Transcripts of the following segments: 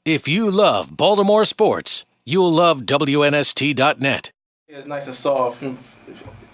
If you love Baltimore sports, you'll love WNST.net. It's nice and soft. I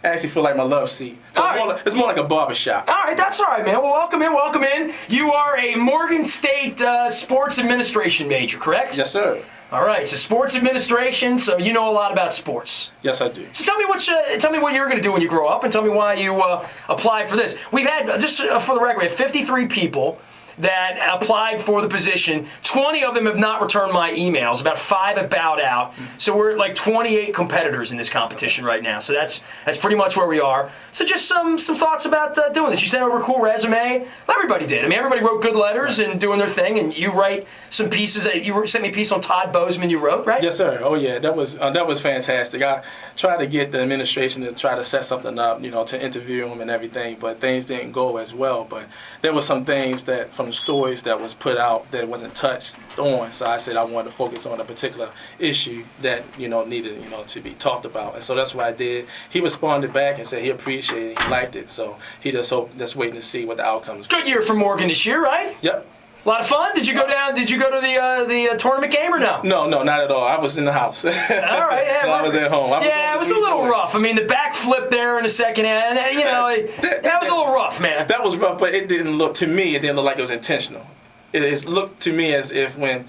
actually feel like my love seat. It's more like a barbershop. All right, that's all right, man. Well, welcome in. You are a Morgan State sports administration major, correct? Yes, sir. All right, so sports administration, so you know a lot about sports. Yes, I do. So tell me what you're going to do when you grow up, and tell me why you applied for this. We've had, just for the record, we have 53 people that applied for the position. 20 of them have not returned my emails. About 5 have bowed out. So we're at like 28 competitors in this competition right now. So that's pretty much where we are. So just some thoughts about doing this. You sent over a cool resume. Everybody did. I mean, everybody wrote good letters and doing their thing. And you write some pieces. You sent me a piece on Todd Bozeman you wrote, right? Yes, sir. Oh, yeah. That was fantastic. I tried to get the administration to try to set something up, to interview them and everything, but things didn't go as well. But there were some things that from the stories that was put out that wasn't touched on. So I said I wanted to focus on a particular issue that needed to be talked about, and so that's what I did. He responded back and said he appreciated it, he liked it. So he just waiting to see what the outcomes. Good year for Morgan this year, right? Yep. A lot of fun. Did you go down? Did you go to the tournament game or no? No, not at all. I was in the house. All right. Yeah, I was at home. It was a little rough. I mean, the backflip there in the second half. That was a little rough, man. That was rough, but it didn't look like it was intentional. It looked to me as if when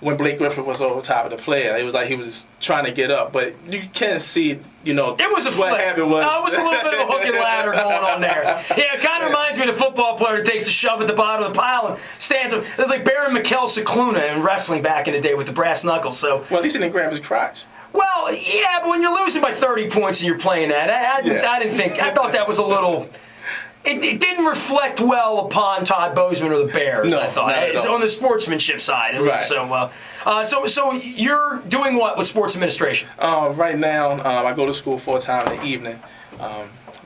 Blake Griffin was over top of the player, it was like he was trying to get up, but you can't see, it was a what flip. happened was. It was a little bit of a hook and ladder going on there. Yeah, it kind of reminds me of the football player who takes a shove at the bottom of the pile and stands up. It was like Baron Mikel Cicluna in wrestling back in the day with the brass knuckles. So. Well, at least he didn't grab his crotch. Well, yeah, but when you're losing by 30 points and you're playing that, I thought that was a a It didn't reflect well upon Todd Bozeman or the Bears. No, I thought not at all. On the sportsmanship side. Right. So you're doing what with sports administration? Right now, I go to school full-time in the evening.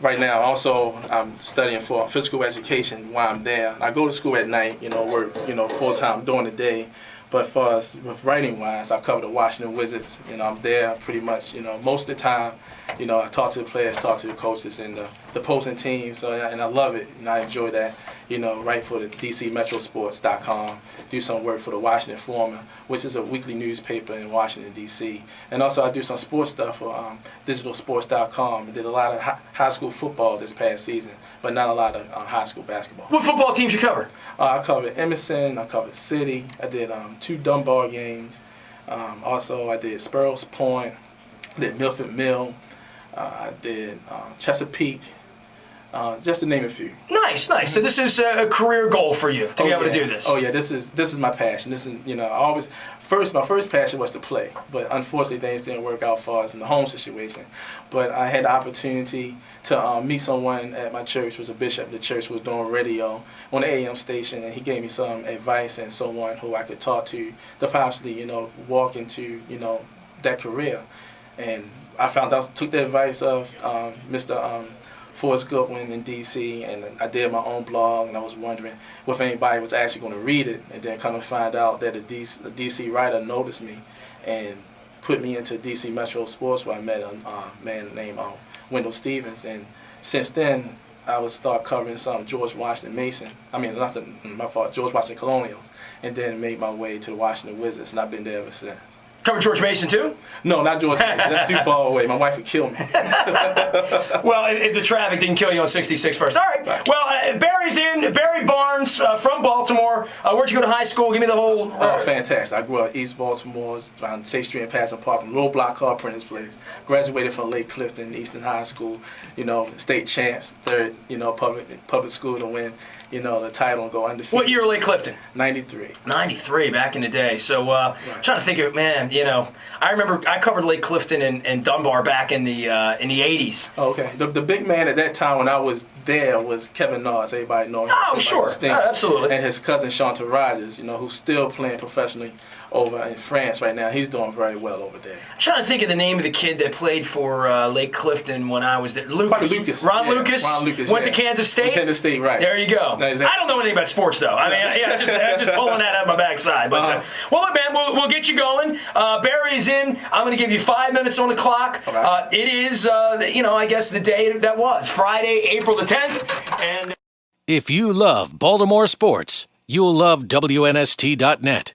Right now, also, I'm studying for physical education while I'm there. I go to school at night, work, full-time during the day. But for us, with writing-wise, I cover the Washington Wizards. I'm there pretty much, most of the time. I talk to the players, talk to the coaches, and the opposing team. So, and I love it. I enjoy that. Write for the DCMetrosports.com. Do some work for the Washington Foreman, which is a weekly newspaper in Washington, D.C. And also, I do some sports stuff for digitalsports.com. I did a lot of high school football this past season, but not a lot of high school basketball. What football teams you cover? I covered Emerson. I covered City. I did 2 Dunbar games. Also, I did Sparrows Point. I did Milford Mill. I did Chesapeake. Just to name a few. Nice. So this is a career goal for you to be able to do this. Oh yeah, this is my passion. This is my first passion was to play, but unfortunately things didn't work out for us in the home situation. But I had the opportunity to meet someone at my church, was a bishop. The church was doing radio on the AM station, and he gave me some advice and someone who I could talk to possibly walk into that career. And I took the advice of Mr. Forrest Goodwin in D.C., and I did my own blog, and I was wondering if anybody was actually going to read it, and then come to find out that a D.C. writer noticed me and put me into D.C. Metro Sports, where I met a man named Wendell Stevens, and since then I would start covering some George Washington Mason. George Washington Colonials, and then made my way to the Washington Wizards, and I've been there ever since. Cover George Mason too? No, not George Mason. That's too far away. My wife would kill me. Well, if the traffic didn't kill you on 66 first. All right. Well, Barry Barnes from Baltimore. Where'd you go to high school? Give me the whole. Oh, fantastic. I grew up East Baltimore, around State Street and Passing Park, little block called Prentice Place. Graduated from Lake Clifton, Eastern High School. State champs, third, public school to win, the title and go undefeated. What year Lake Clifton? 93. 93, back in the day. So, trying to think of, man, I remember I covered Lake Clifton and Dunbar back in the 80s. Oh, okay. The big man at that time when I was there was Kevin Nars. Everybody know him. Oh, sure. Absolutely. And his cousin Shanta Rogers, who's still playing professionally over in France right now. He's doing very well over there. I'm trying to think of the name of the kid that played for Lake Clifton when I was there. Lucas. Ron Lucas. Went to Kansas State. Kansas State, right. There you go. No, exactly. I don't know anything about sports, though. I mean, I'm just pulling that out of my backside. But well, look, man, we'll get you going. Barry's in. I'm going to give you 5 minutes on the clock. Okay. It is, I guess the day that was Friday, April the 10th, and. If you love Baltimore sports, you'll love WNST.net.